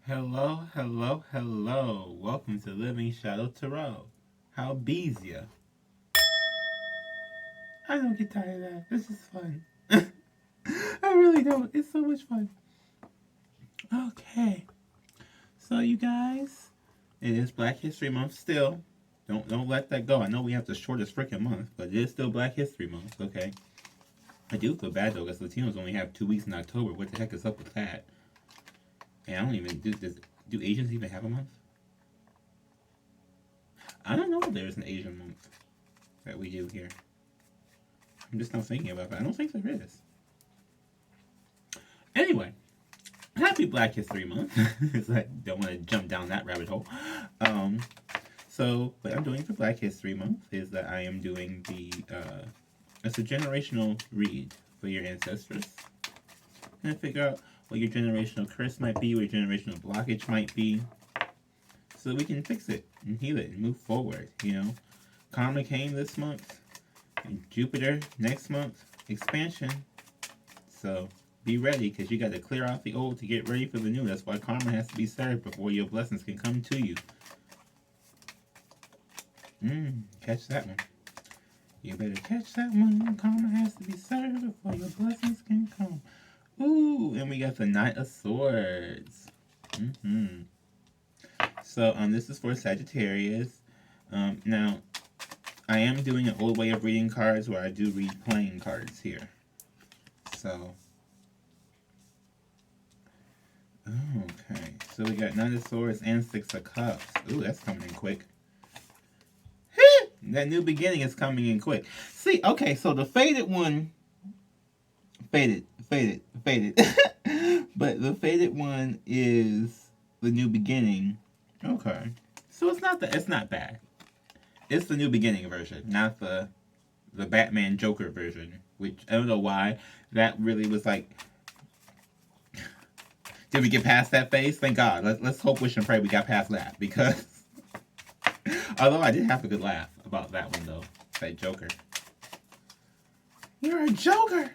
Hello, hello, hello. Welcome to Living Shadow Tarot. How bees ya? I don't get tired of that. This is fun. I really don't. It's so much fun. Okay. So you guys, it is Black History Month still. Don't let that go. I know we have the shortest freaking month, but it is still Black History Month, okay? I do feel bad though, because Latinos only have 2 weeks in October. What the heck is up with that? And I don't even do Asians even have a month? I don't know if there's an Asian month that we do here. I'm just not thinking about that. I don't think there is. Anyway, happy Black History Month. I don't want to jump down that rabbit hole. Um, so what I'm doing for Black History Month is that I am doing it's a generational read for your ancestors. And figure out what your generational curse might be, what your generational blockage might be, so we can fix it and heal it and move forward. Karma came this month, and Jupiter next month, expansion. So be ready, because you got to clear out the old to get ready for the new. That's why karma has to be served before your blessings can come to you. Catch that one. You better catch that one. Karma has to be served before your blessings can come. Ooh, and we got the Knight of Swords. So this is for Sagittarius. Now, I am doing an old way of reading cards where I do read playing cards here. So, okay. So we got Knight of Swords and Six of Cups. Ooh, that's coming in quick. That new beginning is coming in quick. See, okay, so the faded one, faded. But the faded one is the new beginning. Okay. So it's not bad. It's the new beginning version, not the Batman Joker version, which I don't know why that really was like. Did we get past that phase? Thank God. Let's hope, wish, and pray we got past that, because although I did have a good laugh about that one though, that Joker. You're a Joker.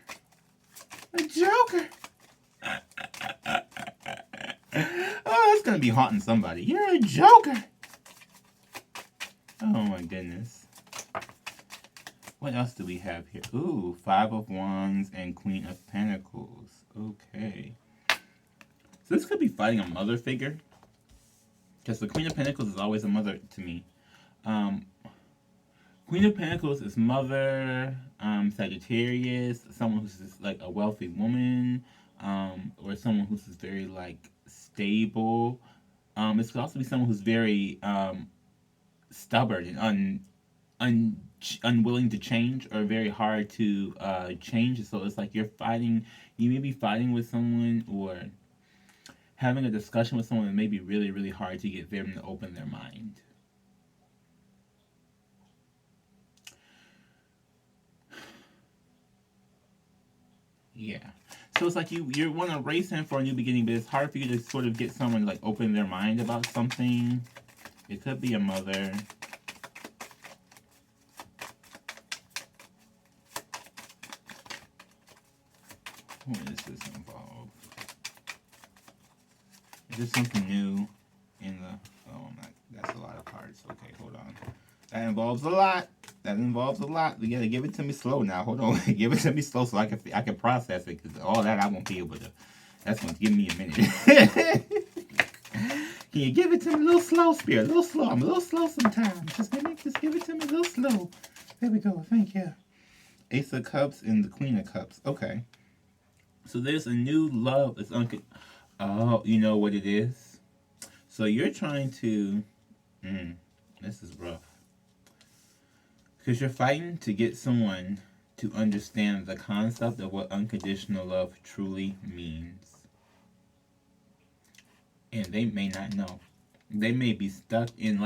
A Joker. Oh, that's gonna be haunting somebody. You're a Joker. Oh my goodness. What else do we have here? Ooh, Five of Wands and Queen of Pentacles. Okay. So this could be fighting a mother figure, because the Queen of Pentacles is always a mother to me. Queen of Pentacles is mother, Sagittarius, someone who's just like a wealthy woman, or someone who's just very like stable. It could also be someone who's very stubborn and unwilling to change, or very hard to change. So it's like you may be fighting with someone, or having a discussion with someone that may be really, really hard to get them to open their mind. Yeah. So it's like you want to race in for a new beginning, but it's hard for you to sort of get someone to like open their mind about something. It could be a mother. What does this involve? Is this something new in the... Oh, that's a lot of cards. Okay, hold on. That involves a lot. You gotta give it to me slow now. Hold on. Give it to me slow so I can process it, because all that I won't be able to... That's going to give me a minute. Can you give it to me a little slow, Spirit? A little slow. I'm a little slow sometimes. Just give it to me a little slow. There we go. Thank you. Ace of Cups and the Queen of Cups. Okay. So there's a new love. Oh, you know what it is? So you're trying to... this is rough. Because you're fighting to get someone to understand the concept of what unconditional love truly means. And they may not know. They may be stuck in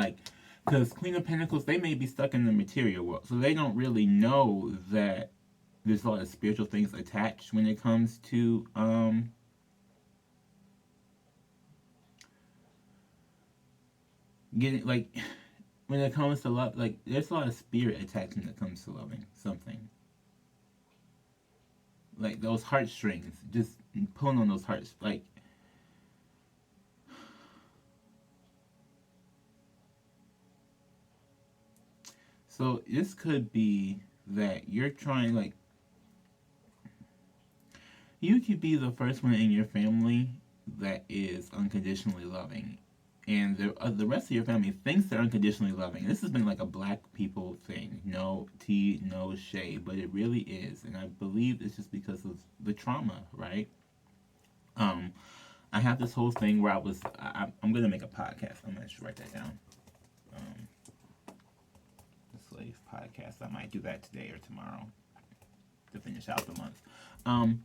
because Queen of Pentacles, they may be stuck in the material world. So they don't really know that there's a lot of spiritual things attached when it comes to getting when it comes to love, there's a lot of spirit attached when it comes to loving something. Like those heartstrings, just pulling on those hearts. So this could be that you're trying, like, you could be the first one in your family that is unconditionally loving, and the rest of your family thinks they're unconditionally loving. This has been like a black people thing. No tea, no shade, but it really is, and I believe it's just because of the trauma, right? Um, I have this whole thing where I'm gonna make a podcast. I'm gonna just write that down. Um, the slave podcast. I might do that today or tomorrow to finish out the month. Um,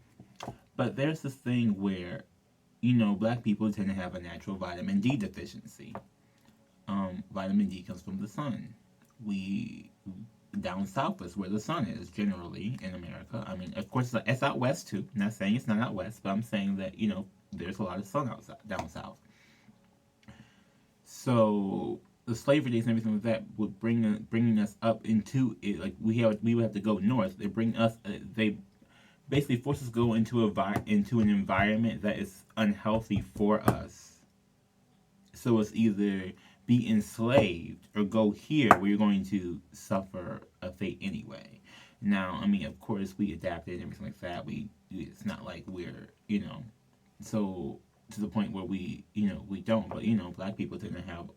but there's this thing where, black people tend to have a natural vitamin D deficiency. Vitamin D comes from the sun. We down south is where the sun is generally in America. I mean, of course, it's out west too. I'm not saying it's not out west, but I'm saying that there's a lot of sun down south. So the slavery days and everything like that would bringing us up into it. Like we would have to go north. They basically force us to go into an environment that is unhealthy for us. So it's either be enslaved or go here where you're going to suffer a fate anyway. Now, I mean, of course, we adapted and everything like that. It's not like we're, so to the point where we don't. But, black people tend to have,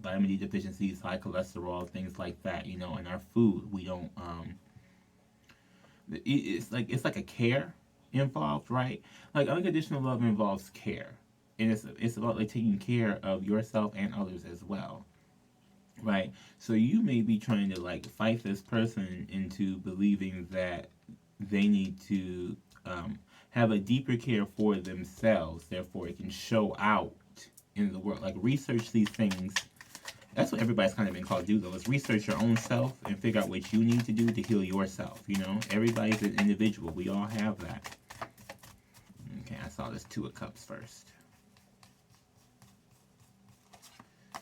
vitamin D deficiencies, high cholesterol, things like that, in our food. We don't, it's like a care involved, right? Like unconditional love involves care, and it's about like taking care of yourself and others as well, right? So you may be trying to like fight this person into believing that they need to have a deeper care for themselves, therefore it can show out in the world. Like research these things. That's what everybody's kind of been called to do, though, is research your own self and figure out what you need to do to heal yourself, Everybody's an individual. We all have that. Okay, I saw this Two of Cups first.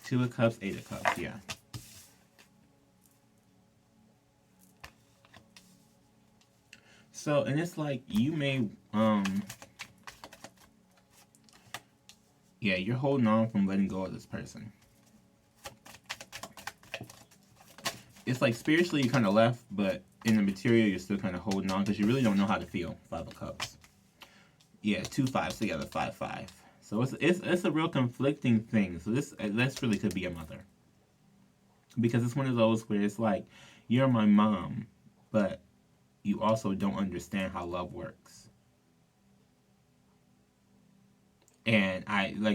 Two of Cups, Eight of Cups, yeah. So, and it's like, you may, yeah, you're holding on from letting go of this person. It's like spiritually you kind of left, but in the material you're still kind of holding on because you really don't know how to feel. Five of Cups. Yeah, 2 5s together, 5 5. So it's a real conflicting thing. So this really could be a mother, because it's one of those where it's like you're my mom, but you also don't understand how love works. And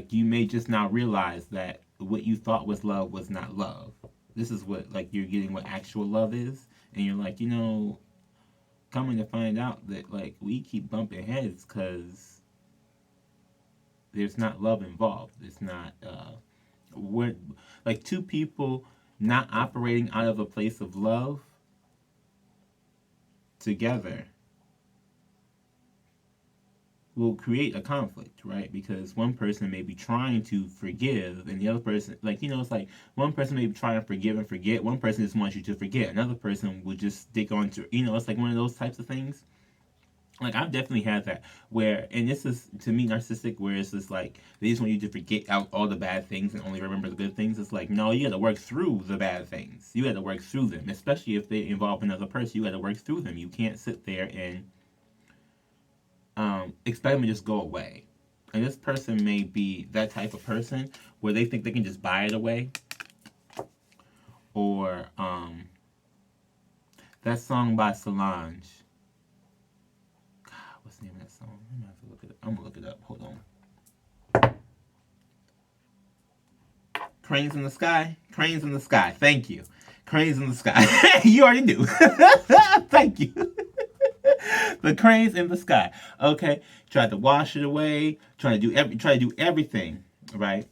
you may just now realize that what you thought was love was not love. This is what, like, you're getting what actual love is. And you're like, coming to find out that, like, we keep bumping heads because there's not love involved. It's not, we're, like, two people not operating out of a place of love together will create a conflict, right? Because one person may be trying to forgive, and the other person, it's like one person may be trying to forgive and forget. One person just wants you to forget. Another person will just stick on to, it's like one of those types of things. Like, I've definitely had that where, and this is, to me, narcissistic, where it's just like, they just want you to forget out all the bad things and only remember the good things. It's like, no, you got to work through the bad things. You got to work through them, especially if they involve another person. You got to work through them. You can't sit there and expect them to just go away. And this person may be that type of person where they think they can just buy it away. Or that song by Solange. God, what's the name of that song? I'm gonna have to look it up. I'm gonna look it up. Hold on. Cranes in the Sky? Cranes in the Sky. Thank you. Cranes in the Sky. You already knew. Thank you. The cranes in the sky. Okay, tried to wash it away. Try to do everything, right?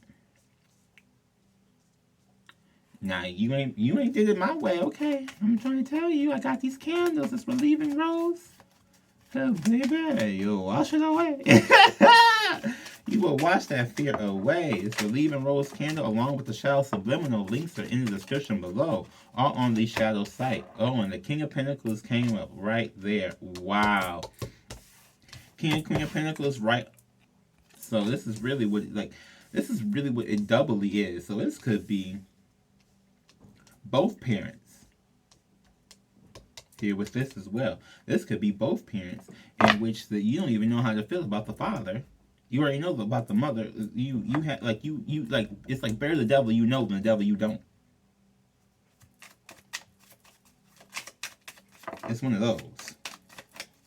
Now you ain't did it my way. Okay, I'm trying to tell you. I got these candles. It's relieving rose. Oh baby, you'll wash it away. You will wash that fear away. It's relieving rose candle along with the shadow subliminal. Links are in the description below. All on the shadow site. Oh, and the King of Pentacles came up right there. Wow. King and Queen of Pentacles right. So this is really what it doubly is. So this could be both parents here with this as well. This could be both parents, in which that you don't even know how to feel about the father. You already know about the mother. You have like you like it's like better the devil you know than the devil you don't. It's one of those.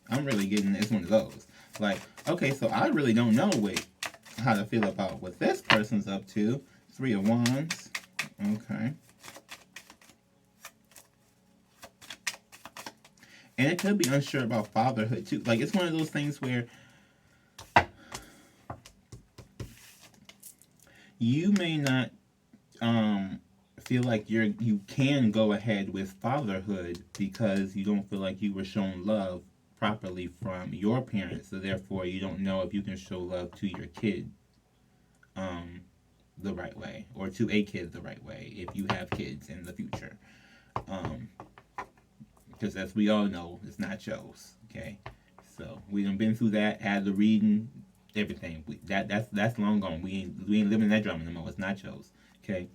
I'm really getting it's one of those. Like, okay, so I really don't know how to feel about what this person's up to. 3 of Wands. Okay. And it could be unsure about fatherhood too. Like, it's one of those things where you may not feel like you can go ahead with fatherhood because you don't feel like you were shown love properly from your parents, so therefore you don't know if you can show love to your kid the right way, or to a kid the right way if you have kids in the future. Because as we all know, it's not yours. Okay, so we done been through that, had the reading, everything. That's long gone. We ain't living that drama no more. It's not yours. Okay.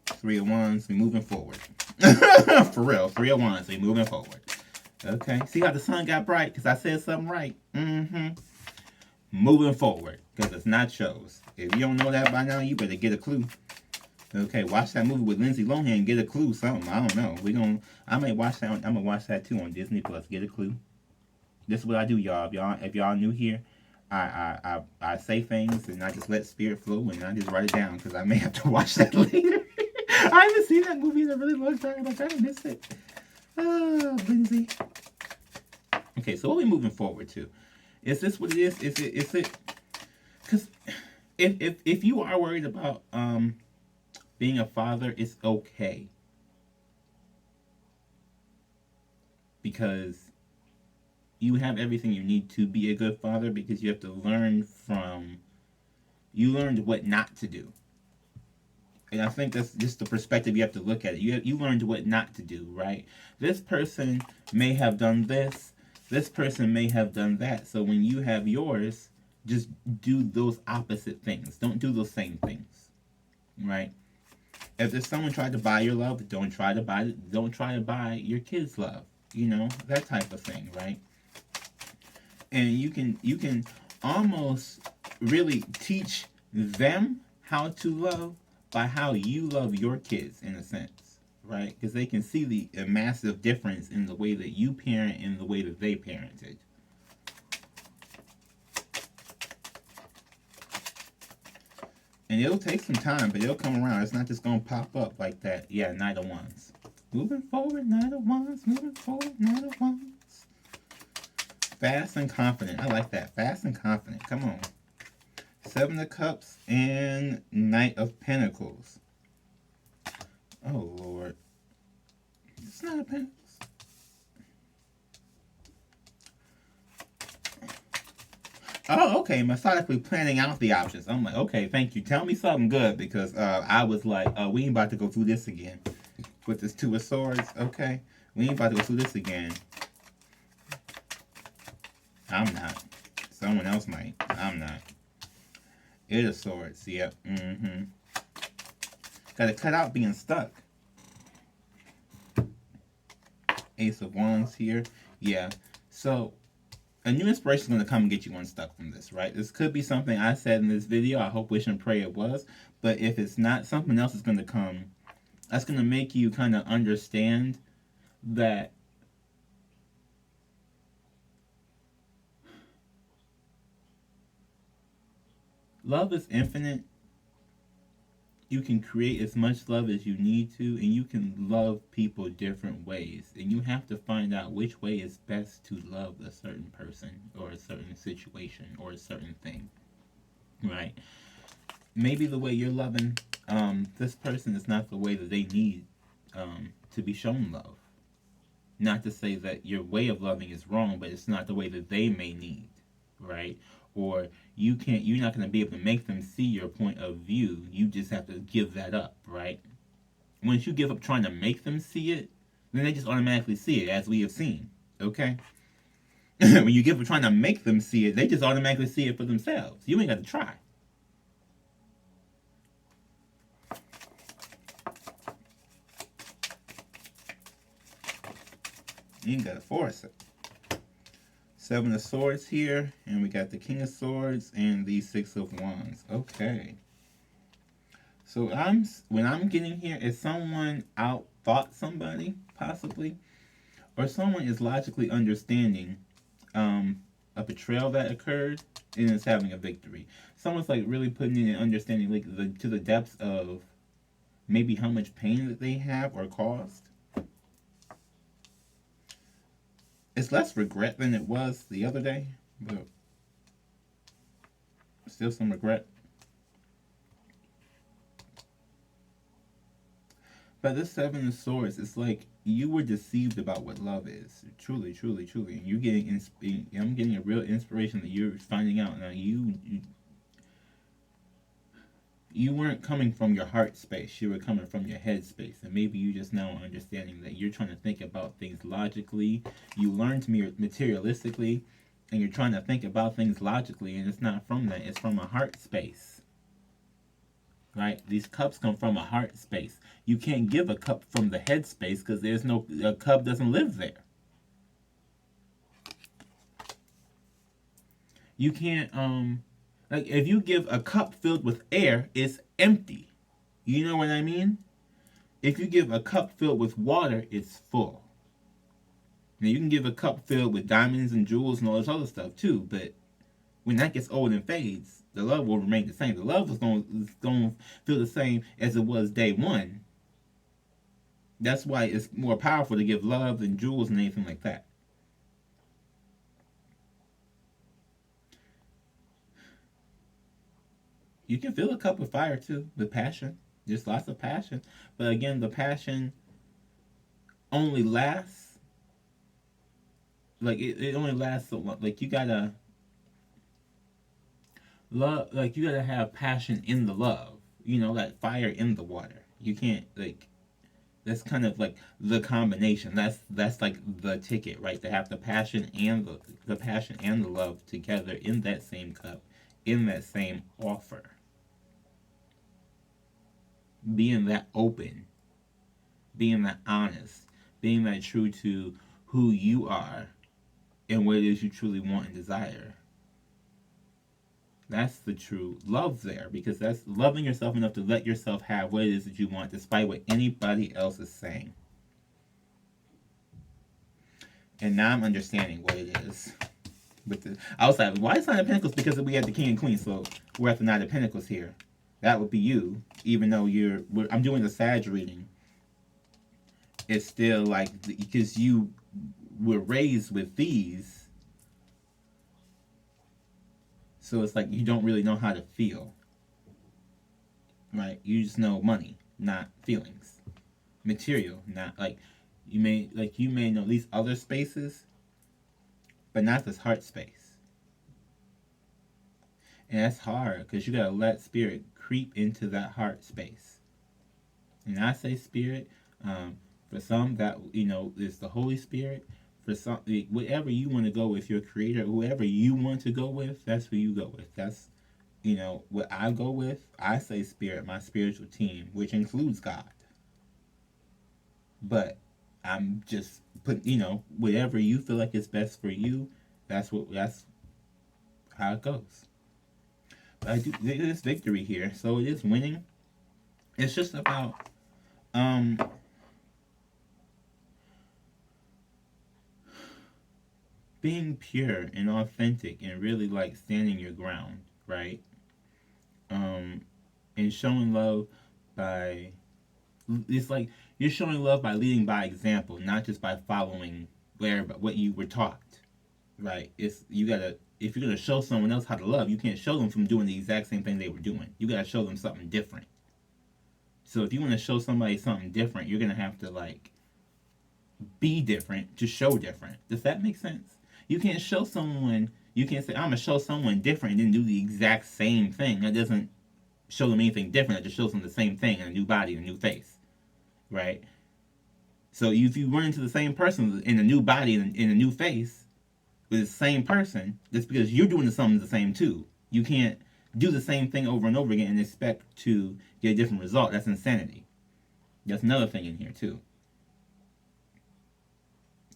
3 of Wands, we moving forward. For real, 3 of Wands, we moving forward. Okay, see how the sun got bright because I said something right. Moving forward because it's not yours. If you don't know that by now, you better get a clue. Okay, watch that movie with Lindsay Lohan and get a clue. Something I don't know. I may watch that. I'm gonna watch that too on Disney Plus. Get a clue. This is what I do, y'all. If y'all new here, I say things and I just let spirit flow and I just write it down because I may have to watch that later. I haven't seen that movie in a really long time. I kind of miss it. Oh, Lindsay. Okay, so what are we moving forward to? Is this what it is? Is it? Because if you are worried about being a father, it's okay. Because you have everything you need to be a good father, because you have to learn you learned what not to do. And I think that's just the perspective you have to look at it. You learned what not to do, right? This person may have done this. This person may have done that. So when you have yours, just do those opposite things. Don't do those same things, right? If there's someone trying to buy your love, don't try to buy your kids' love. You know, that type of thing, right? And you can almost really teach them how to love by how you love your kids, in a sense, right? Because they can see a massive difference in the way that you parent and the way that they parented. And it'll take some time, but it'll come around. It's not just going to pop up like that. Yeah, Knight of Wands. Moving forward, Knight of Wands. Moving forward, Knight of Wands. Fast and confident. I like that. Fast and confident. Come on. 7 of Cups and Knight of Pentacles. Oh, Lord. It's not a Pentacles. Oh, okay. Methodically planning out the options. I'm like, okay, thank you. Tell me something good, because I was like, we ain't about to go through this again. With this 2 of Swords, okay? We ain't about to go through this again. I'm not. Someone else might. I'm not. 8 of Swords, yep. Gotta cut out being stuck. Ace of Wands here. Yeah. So, a new inspiration is going to come and get you unstuck from this, right? This could be something I said in this video. I hope, wish, and pray it was. But if it's not, something else is going to come. That's going to make you kind of understand that love is infinite. You can create as much love as you need to, and you can love people different ways. And you have to find out which way is best to love a certain person, or a certain situation, or a certain thing, right? Maybe the way you're loving this person is not the way that they need to be shown love. Not to say that your way of loving is wrong, but it's not the way that they may need, right? Or you're not going to be able to make them see your point of view. You just have to give that up, right? Once you give up trying to make them see it, then they just automatically see it, as we have seen, okay? When you give up trying to make them see it, they just automatically see it for themselves. You ain't got to try. You got a 4. 7 of Swords here, and we got the King of Swords and the 6 of Wands. Okay. So when I'm getting here, is someone out thought somebody, possibly? Or someone is logically understanding a betrayal that occurred and is having a victory. Someone's like really putting in and understanding like to the depths of maybe how much pain that they have or caused. It's less regret than it was the other day, but still some regret. But this 7 of Swords, it's like you were deceived about what love is. Truly, truly, truly. And you're getting, I'm getting a real inspiration that you're finding out now. You weren't coming from your heart space. You were coming from your head space. And maybe you just now are understanding that you're trying to think about things logically. You learn to materialistically, and you're trying to think about things logically, and it's not from that. It's from a heart space. Right? These cups come from a heart space. You can't give a cup from the head space because a cup doesn't live there. You can't, like if you give a cup filled with air, it's empty. You know what I mean? If you give a cup filled with water, it's full. Now you can give a cup filled with diamonds and jewels and all this other stuff too, but when that gets old and fades, the love will remain the same. The love is going to feel the same as it was day one. That's why it's more powerful to give love than jewels and anything like that. You can fill a cup with fire too, with passion. Just lots of passion. But again, the passion only lasts. Like it only lasts so long. Like you gotta love. Like you gotta have passion in the love. You know, like fire in the water. You can't like. That's kind of like the combination. That's like the ticket, right? To have the passion and the passion and the love together in that same cup, in that same offer. Being that open, being that honest, being that true to who you are and what it is you truly want and desire. That's the true love there, because that's loving yourself enough to let yourself have what it is that you want despite what anybody else is saying. And now I'm understanding what it is. I was like, why is Nine of Pentacles? Because we have the King and Queen, so we're at the Nine of Pentacles here. That would be you, even though I'm doing the Sag reading. It's still like, because you were raised with these, so it's like you don't really know how to feel, right? You just know money, not feelings. Material, not like you may know these other spaces, but not this heart space. And that's hard because you gotta let spirit creep into that heart space. And I say spirit, for some that is the Holy Spirit. For some, whatever you want to go with, your creator, whoever you want to go with, that's who you go with. That's what I go with. I say spirit, my spiritual team, which includes God. But I'm just whatever you feel like is best for you. That's how it goes. But I do this victory here, so it is winning. It's just about being pure and authentic and really like standing your ground, right? And showing love by, it's like you're showing love by leading by example, not just by following what you were taught, right? If you're gonna show someone else how to love, you can't show them from doing the exact same thing they were doing. You gotta show them something different. So if you want to show somebody something different, you're gonna have to like be different to show different. Does that make sense? You can't say I'm gonna show someone different and then do the exact same thing. That doesn't show them anything different. It just shows them the same thing in a new body, a new face, right? So if you run into the same person in a new body and in a new face with the same person, that's because you're doing something the same too. You can't do the same thing over and over again and expect to get a different result. That's insanity. That's another thing in here too.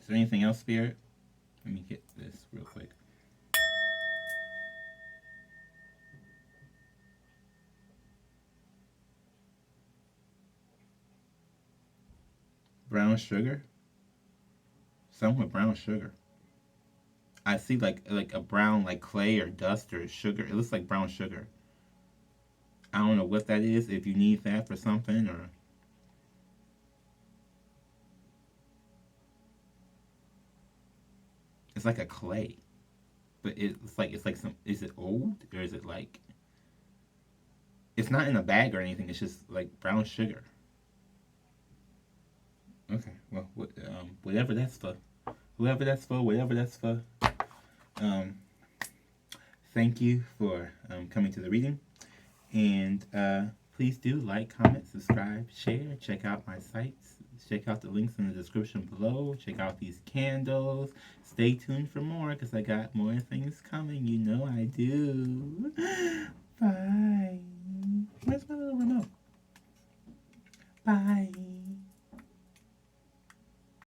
there anything else, Spirit? Let me get this real quick. Brown sugar? Something with brown sugar. I see like a brown like clay or dust or sugar. It looks like brown sugar. I don't know what that is. If you need that for something or it's like a clay, but it's like some. Is it old or is it like? It's not in a bag or anything. It's just like brown sugar. Okay, well, whatever that's for, whoever that's for, whatever that's for. Thank you for coming to the reading, and please do like, comment, subscribe, share. Check out my sites. Check out the links in the description below. Check out these candles. Stay tuned for more because I got more things coming. You know I do. Bye. Where's my little remote? Bye.